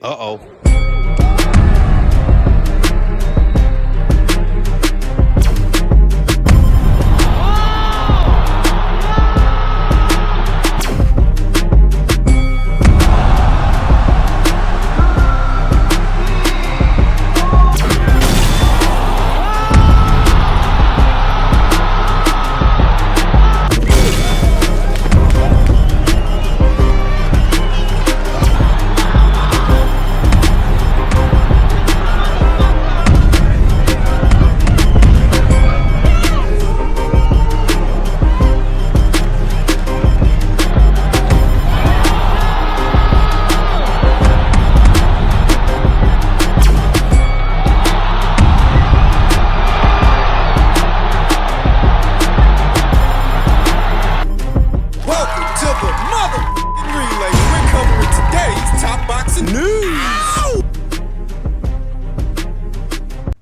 Uh-oh.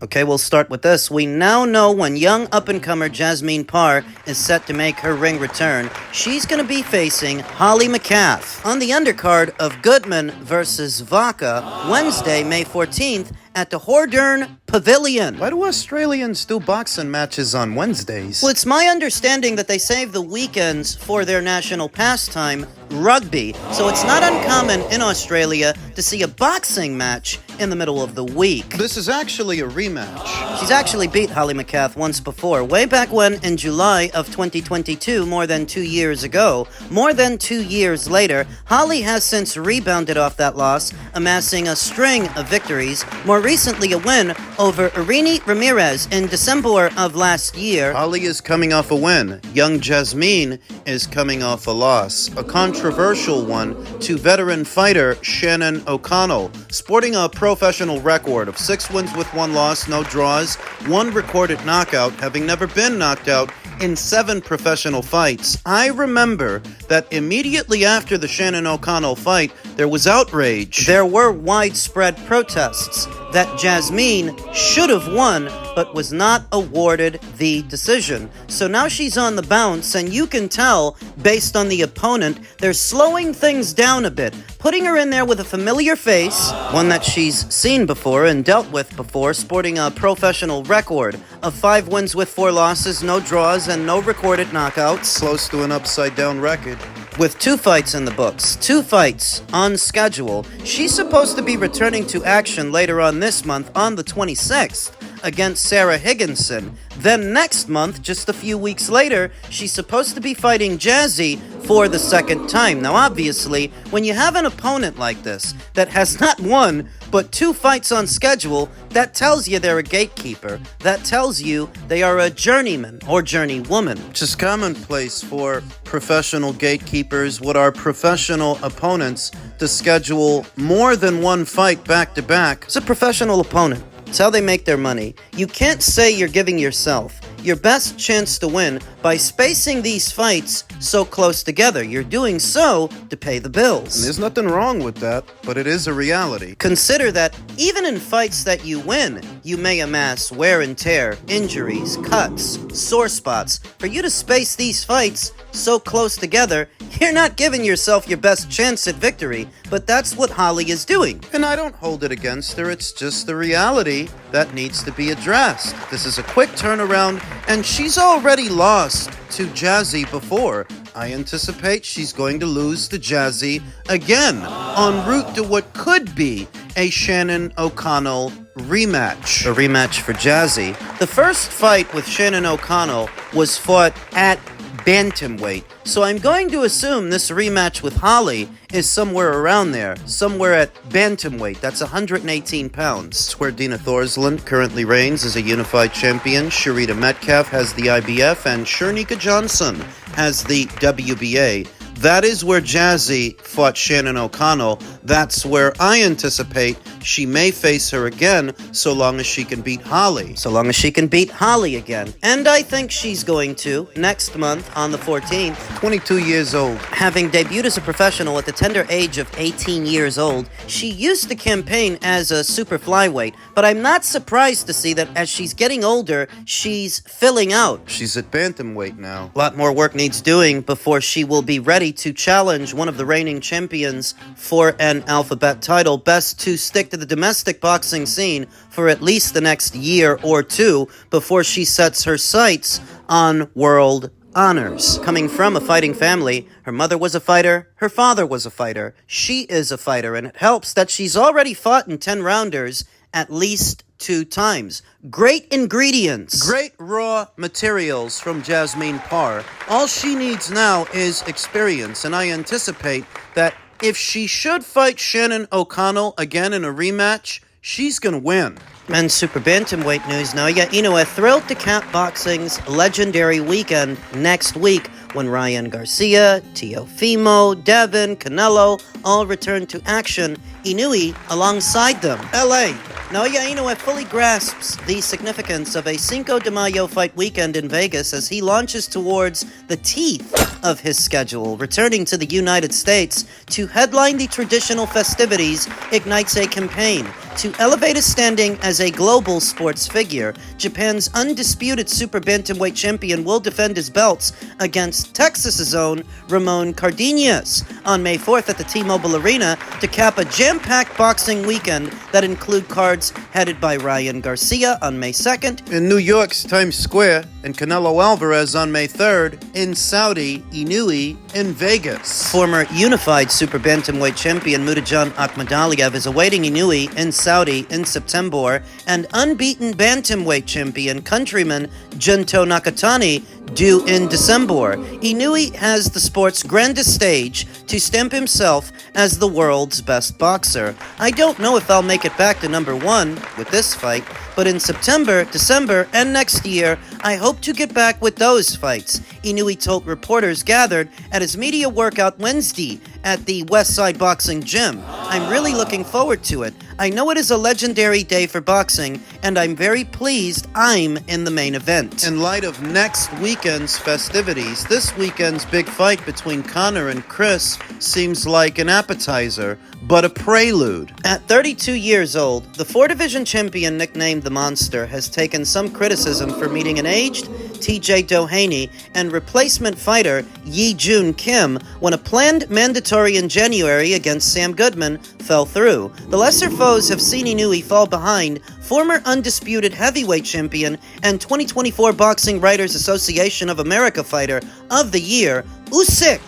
Okay, we'll start with this. We now know when young up-and-comer Jasmine Parr is set to make her ring return, she's going to be facing Holly McMath on the undercard of Goodman versus Vaca, Wednesday, May 14th, at the Hordern Pavilion. Why do Australians do boxing matches on Wednesdays? Well, it's my understanding that they save the weekends for their national pastime, rugby. So it's not uncommon in Australia to see a boxing match in the middle of the week. This is actually a rematch. She's actually beat Holly McMath once before, way back when in July of 2022, more than 2 years ago. More than 2 years later, Holly has since rebounded off that loss, amassing a string of victories, more recently a win over Irene Ramirez in December of last year. Holly is coming off a win. Young Jasmine is coming off a loss. A controversial one to veteran fighter Shannon O'Connell, sporting a professional record of 6 wins with 1 loss, no draws, 1 recorded knockout, having never been knocked out in 7 professional fights. I remember that immediately after the Shannon O'Connell fight, there was outrage. There were widespread protests that Jasmine should have won, but was not awarded the decision. So now she's on the bounce, and you can tell, based on the opponent, they're slowing things down a bit, putting her in there with a familiar face, one that she's seen before and dealt with before, sporting a professional record of 5 wins with 4 losses, no draws, and no recorded knockouts. Close to an upside-down record. With 2 fights in the books, 2 fights on schedule, she's supposed to be returning to action later on this month on the 26th against Sarah Higginson. Then next month, just a few weeks later, she's supposed to be fighting Jazzy for the 2nd time. Now, obviously, when you have an opponent like this that has not won but 2 fights on schedule, that tells you they're a gatekeeper. That tells you they are a journeyman or journeywoman. Just commonplace for professional gatekeepers what are professional opponents to schedule more than 1 fight back-to-back. It's a professional opponent. It's how they make their money. You can't say you're giving yourself your best chance to win by spacing these fights so close together. You're doing so to pay the bills. And there's nothing wrong with that, but it is a reality. Consider that even in fights that you win, you may amass wear and tear, injuries, cuts, sore spots. For you to space these fights so close together, you're not giving yourself your best chance at victory, but that's what Holly is doing. And I don't hold it against her, it's just the reality that needs to be addressed. This is a quick turnaround, and she's already lost to Jazzy before. I anticipate she's going to lose to Jazzy again, en route to what could be a Shannon O'Connell rematch. A rematch for Jazzy. The first fight with Shannon O'Connell was fought at bantamweight, so I'm going to assume this rematch with Holly is somewhere around there, somewhere at bantamweight. That's 118 pounds. It's where Dina Thorsland currently reigns as a unified champion. Sharita Metcalf has the IBF, and Shernika Johnson has the WBA. That is where Jazzy fought Shannon O'Connell. That's where I anticipate she may face her again, so long as she can beat Holly. So long as she can beat Holly again. And I think she's going to, next month on the 14th. 22 years old. Having debuted as a professional at the tender age of 18 years old, she used to campaign as a super flyweight, but I'm not surprised to see that as she's getting older, she's filling out. She's at bantamweight now. A lot more work needs doing before she will be ready ready to challenge one of the reigning champions for an alphabet title. Best to stick to the domestic boxing scene for at least the next year or two before she sets her sights on world honors. Coming from a fighting family, her mother was a fighter, her father was a fighter, she is a fighter, and it helps that she's already fought in 10-rounders at least 2 times. Great ingredients. Great raw materials from Jasmine Parr. All she needs now is experience, and I anticipate that if she should fight Shannon O'Connell again in a rematch, she's gonna win. Men's super bantamweight news. Naoya Inoue thrilled to cap boxing's legendary weekend next week when Ryan Garcia, Teofimo, Devin, Canelo all return to action. Inoue alongside them. LA. Naoya Inoue fully grasps the significance of a Cinco de Mayo fight weekend in Vegas as he launches towards the teeth of his schedule. Returning to the United States to headline the traditional festivities ignites a campaign to elevate his standing as a global sports figure. Japan's undisputed super bantamweight champion will defend his belts against Texas's own Ramon Cardenas on May 4th at the T-Mobile Arena to cap a jam-packed boxing weekend that include cards headed by Ryan Garcia on May 2nd. In New York's Times Square, and Canelo Alvarez on May 3rd, in Saudi, Inoue in Vegas. Former unified super bantamweight champion Mudajan Akhmadaliev is awaiting Inoue in Saudi in September, and unbeaten bantamweight champion countryman Junto Nakatani due in December. Inoue has the sport's grandest stage to stamp himself as the world's best boxer. I don't know if I'll make it back to number 1 with this fight, but in September, December, and next year, I hope to get back with those fights, Inoue told reporters gathered at his media workout Wednesday at the Westside Boxing Gym. I'm really looking forward to it. I know it is a legendary day for boxing, and I'm very pleased I'm in the main event. In light of next weekend's festivities, this weekend's big fight between Conor and Chris seems like an appetizer, but a prelude. At 32 years old, the 4-division champion nicknamed the Monster has taken some criticism for meeting an aged TJ Doheny and replacement fighter Yi Jun Kim when a planned mandatory in January against Sam Goodman fell through. The lesser foes have seen Inoue fall behind former undisputed heavyweight champion and 2024 Boxing Writers Association of America Fighter of the Year, Usyk,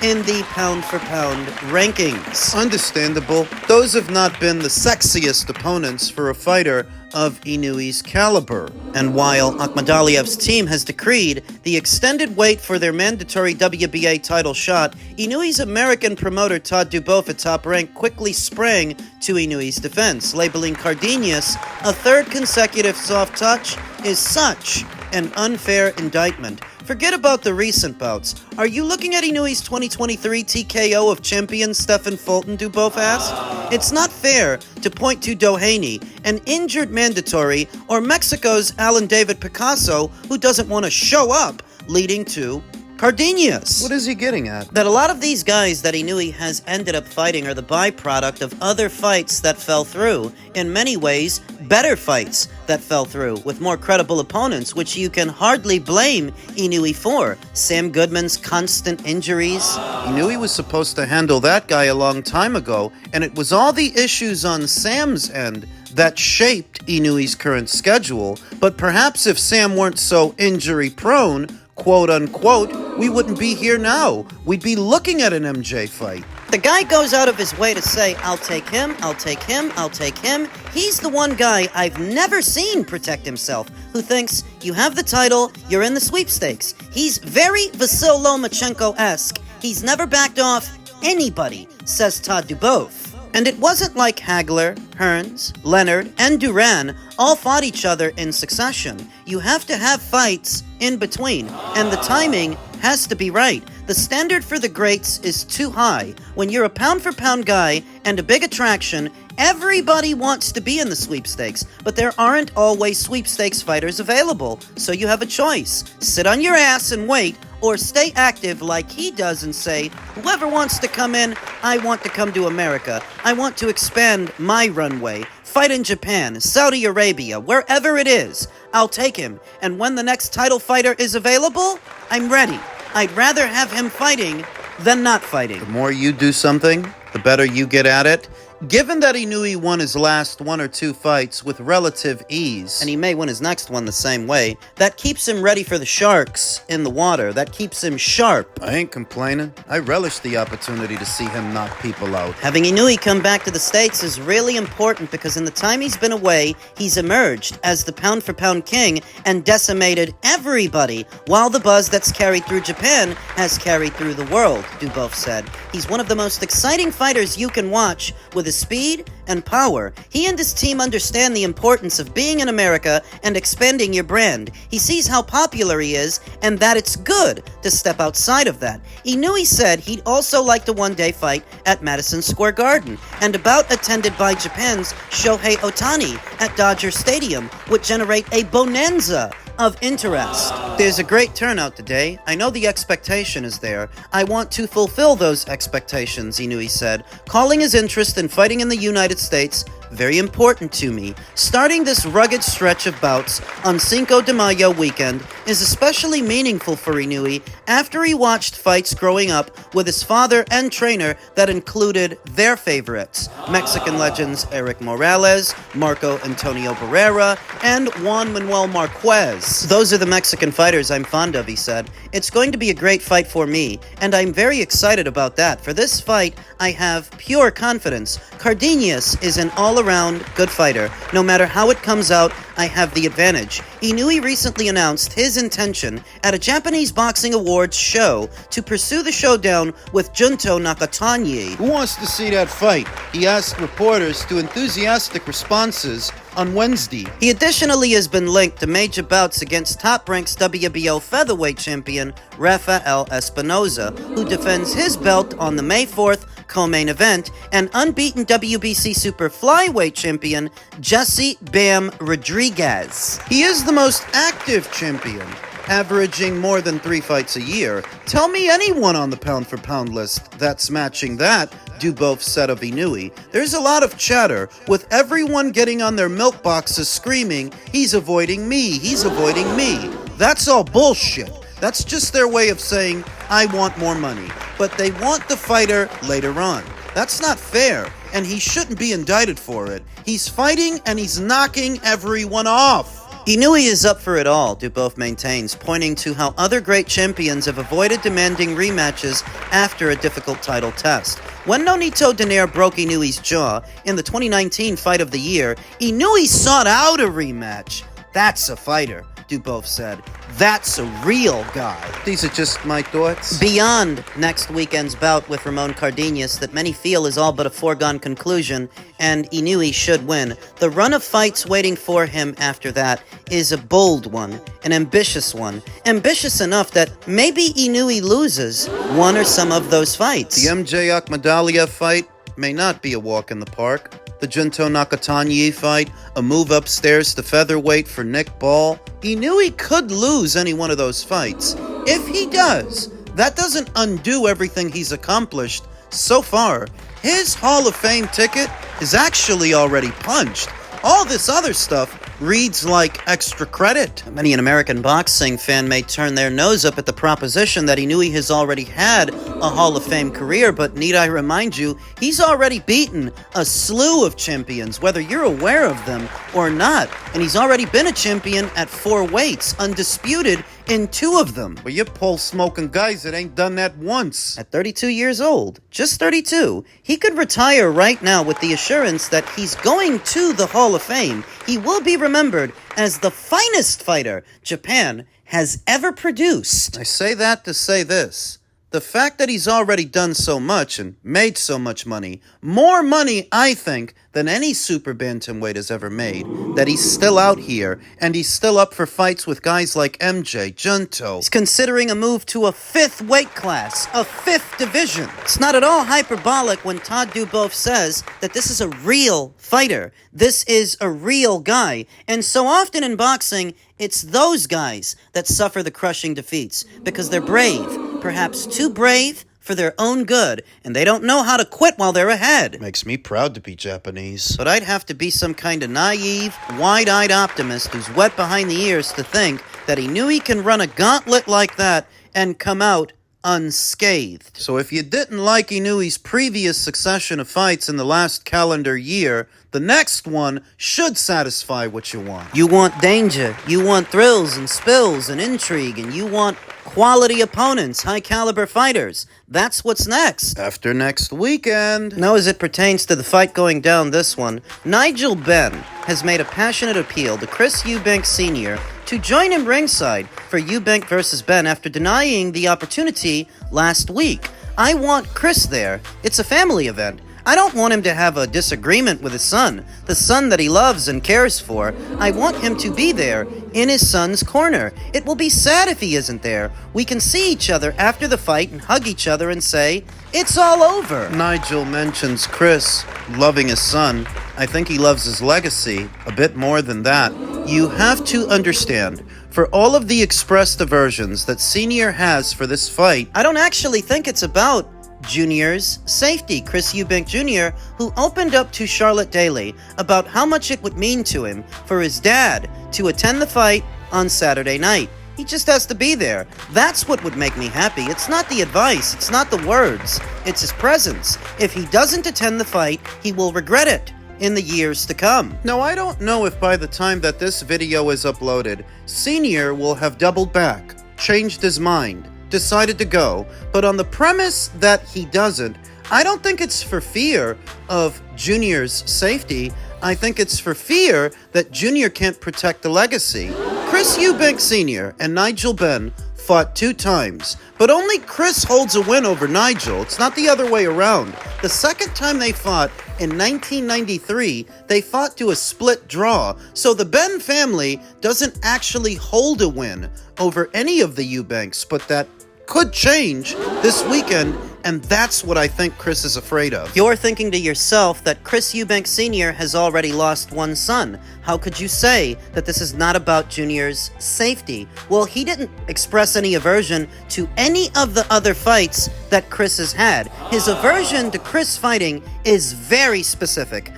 in the pound-for-pound rankings. Understandable. Those have not been the sexiest opponents for a fighter of Inoue's caliber. And while Akhmadaliev's team has decreed the extended wait for their mandatory WBA title shot, Inoue's American promoter Todd Duboff at Top Rank quickly sprang to Inoue's defense, labeling Cardenas a 3rd consecutive soft touch is such an unfair indictment. Forget about the recent bouts. Are you looking at Inoue's 2023 TKO of champion Stephen Fulton, Duboff asked? It's not fair to point to Doheny, an injured mandatory, or Mexico's Alan David Picasso, who doesn't want to show up, leading to Cardenas. What is he getting at? That a lot of these guys that Inoue has ended up fighting are the byproduct of other fights that fell through. In many ways, better fights that fell through with more credible opponents, which you can hardly blame Inoue for. Sam Goodman's constant injuries. Inoue was supposed to handle that guy a long time ago, and it was all the issues on Sam's end that shaped Inoue's current schedule. But perhaps if Sam weren't so injury-prone, quote-unquote, we wouldn't be here now. We'd be looking at an MJ fight. The guy goes out of his way to say, I'll take him, I'll take him, I'll take him. He's the one guy I've never seen protect himself, who thinks, you have the title, you're in the sweepstakes. He's very Vasyl Lomachenko-esque. He's never backed off anybody, says Todd Duboff. And it wasn't like Hagler, Hearns, Leonard, and Duran all fought each other in succession. You have to have fights in between, and the timing has to be right. The standard for the greats is too high. When you're a pound-for-pound guy and a big attraction, everybody wants to be in the sweepstakes, but there aren't always sweepstakes fighters available, so you have a choice. Sit on your ass and wait, or stay active like he does and say, whoever wants to come in, I want to come to America. I want to expand my runway. Fight in Japan, Saudi Arabia, wherever it is. I'll take him. And when the next title fighter is available, I'm ready. I'd rather have him fighting than not fighting. The more you do something, the better you get at it. Given that Inoue won his last 1 or 2 fights with relative ease, and he may win his next one the same way, that keeps him ready for the sharks in the water. That keeps him sharp. I ain't complaining. I relish the opportunity to see him knock people out. Having Inoue come back to the States is really important because in the time he's been away, he's emerged as the pound-for-pound king and decimated everybody, while the buzz that's carried through Japan has carried through the world, Dubov said. He's one of the most exciting fighters you can watch with his speed and power. He and his team understand the importance of being in America and expanding your brand. He sees how popular he is and that it's good to step outside of that. Inoue said he'd also like to one day fight at Madison Square Garden, and a bout attended by Japan's Shohei Ohtani at Dodger Stadium would generate a bonanza of interest. There's a great turnout today. I know the expectation is there. I want to fulfill those expectations, Inoue said, calling his interest in fighting in the United States very important to me. Starting this rugged stretch of bouts on Cinco de Mayo weekend is especially meaningful for Inoue after he watched fights growing up with his father and trainer that included their favorites, Mexican legends Eric Morales, Marco Antonio Barrera, and Juan Manuel Marquez. Those are the Mexican fighters I'm fond of, he said. It's going to be a great fight for me, and I'm very excited about that. For this fight, I have pure confidence. Cardenas is an all-around good fighter. No matter how it comes out, I have the advantage. Inoue recently announced his intention at a Japanese Boxing Awards show to pursue the showdown with Junto Nakatani. Who wants to see that fight? He asked reporters to enthusiastic responses on Wednesday. He additionally has been linked to major bouts against top-ranked WBO featherweight champion Rafael Espinoza, who defends his belt on the May 4th co-main event, and unbeaten WBC super flyweight champion Jesse Bam Rodriguez. He is the most active champion, averaging more than 3 fights a year. Tell me anyone on the pound-for-pound list that's matching that, Dubov said of Inoue. There's a lot of chatter, with everyone getting on their milk boxes screaming, "He's avoiding me, he's avoiding me." That's all bullshit. That's just their way of saying, I want more money. But they want the fighter later on. That's not fair, and he shouldn't be indicted for it. He's fighting and he's knocking everyone off. Inoue is up for it all, Dubov maintains, pointing to how other great champions have avoided demanding rematches after a difficult title test. When Nonito Donaire broke Inoue's jaw in the 2019 Fight of the Year, Inoue sought out a rematch. That's a fighter, Dubov said. That's a real guy. These are just my thoughts. Beyond next weekend's bout with Ramon Cardenas that many feel is all but a foregone conclusion, and Inoue should win, the run of fights waiting for him after that is a bold one, an ambitious one. Ambitious enough that maybe Inoue loses one or some of those fights. The MJ Akhmadaliev fight may not be a walk in the park. The Junto Nakatani fight, a move upstairs to featherweight for Nick Ball. Inoue could lose any one of those fights. If he does, that doesn't undo everything he's accomplished so far. His Hall of Fame ticket is actually already punched. All this other stuff reads like extra credit. Many an American boxing fan may turn their nose up at the proposition that Inoue has already had a Hall of Fame career, but need I remind you, he's already beaten a slew of champions, whether you're aware of them or not. And he's already been a champion at 4 weights, undisputed in 2 of them. But you're pole-smoking guys that ain't done that once. At 32 years old, just 32, he could retire right now with the assurance that he's going to the Hall of Fame. He will be remembered as the finest fighter Japan has ever produced. I say that to say this. The fact that he's already done so much and made so much money, more money, I think, than any super bantamweight has ever made, that he's still out here, and he's still up for fights with guys like MJ, Junto. He's considering a move to a 5th weight class, a 5th division. It's not at all hyperbolic when Todd Dubov says that this is a real fighter. This is a real guy. And so often in boxing, it's those guys that suffer the crushing defeats, because they're brave, perhaps too brave for their own good, and they don't know how to quit while they're ahead. Makes me proud to be Japanese. But I'd have to be some kind of naive, wide-eyed optimist who's wet behind the ears to think that Inoue can run a gauntlet like that and come out unscathed. So if you didn't like Inoue's previous succession of fights in the last calendar year, the next one should satisfy what you want. You want danger, you want thrills and spills and intrigue, and you want quality opponents, high-caliber fighters. That's what's next. After next weekend. Now, as it pertains to the fight going down this one, Nigel Benn has made a passionate appeal to Chris Eubank Sr. to join him ringside for Eubank versus Benn after denying the opportunity last week. I want Chris there. It's a family event. I don't want him to have a disagreement with his son, the son that he loves and cares for. I want him to be there, in his son's corner. It will be sad if he isn't there. We can see each other after the fight and hug each other and say, it's all over. Nigel mentions Chris loving his son. I think he loves his legacy a bit more than that. You have to understand, for all of the expressed aversions that Senior has for this fight, I don't actually think it's about Junior's safety. Chris Eubank Jr., who opened up to Charlotte Daly about how much it would mean to him for his dad to attend the fight on Saturday night. He just has to be there. That's what would make me happy. It's not the advice, it's not the words, it's his presence. If he doesn't attend the fight, he will regret it in the years to come. Now, I don't know if by the time that this video is uploaded, Senior will have doubled back, changed his mind, decided to go, but on the premise that he doesn't, I don't think it's for fear of Junior's safety. I think it's for fear that Junior can't protect the legacy. Chris Eubank Sr. and Nigel Benn fought 2 times, but only Chris holds a win over Nigel. It's not the other way around. The second time they fought, in 1993, they fought to a split draw, so the Benn family doesn't actually hold a win over any of the Eubanks, but that could change this weekend, and that's what I think Chris is afraid of. You're thinking to yourself that Chris Eubank Sr. has already lost one son. How could you say that this is not about Junior's safety? Well, he didn't express any aversion to any of the other fights that Chris has had. His aversion to Chris fighting is very specific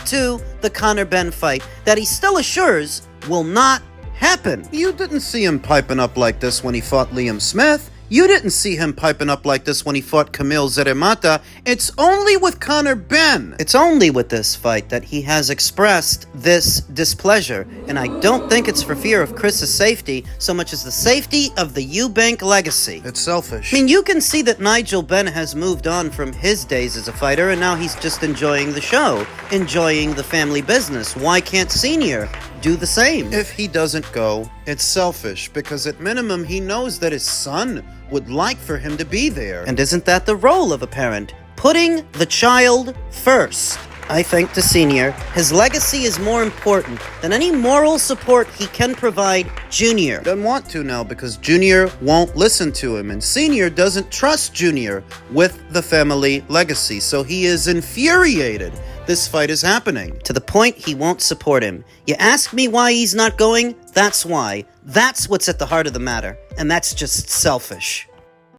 to the Conor Benn fight that he still assures will not happen. You didn't see him piping up like this when he fought Liam Smith. You didn't see him piping up like this when he fought Camille Zeremata. It's only with Conor Benn. It's only with this fight that he has expressed this displeasure, and I don't think it's for fear of Chris's safety so much as the safety of the Eubank legacy. It's selfish. I mean, you can see that Nigel Benn has moved on from his days as a fighter, and now he's just enjoying the show, enjoying the family business. Why can't Senior do the same? If he doesn't go, it's selfish, because at minimum he knows that his son would like for him to be there. And isn't that the role of a parent? Putting the child first. I think to Senior, his legacy is more important than any moral support he can provide Junior. Doesn't want to now because Junior won't listen to him, and Senior doesn't trust Junior with the family legacy, so he is infuriated this fight is happening. To the point he won't support him. You ask me why he's not going? That's why. That's what's at the heart of the matter. And that's just selfish.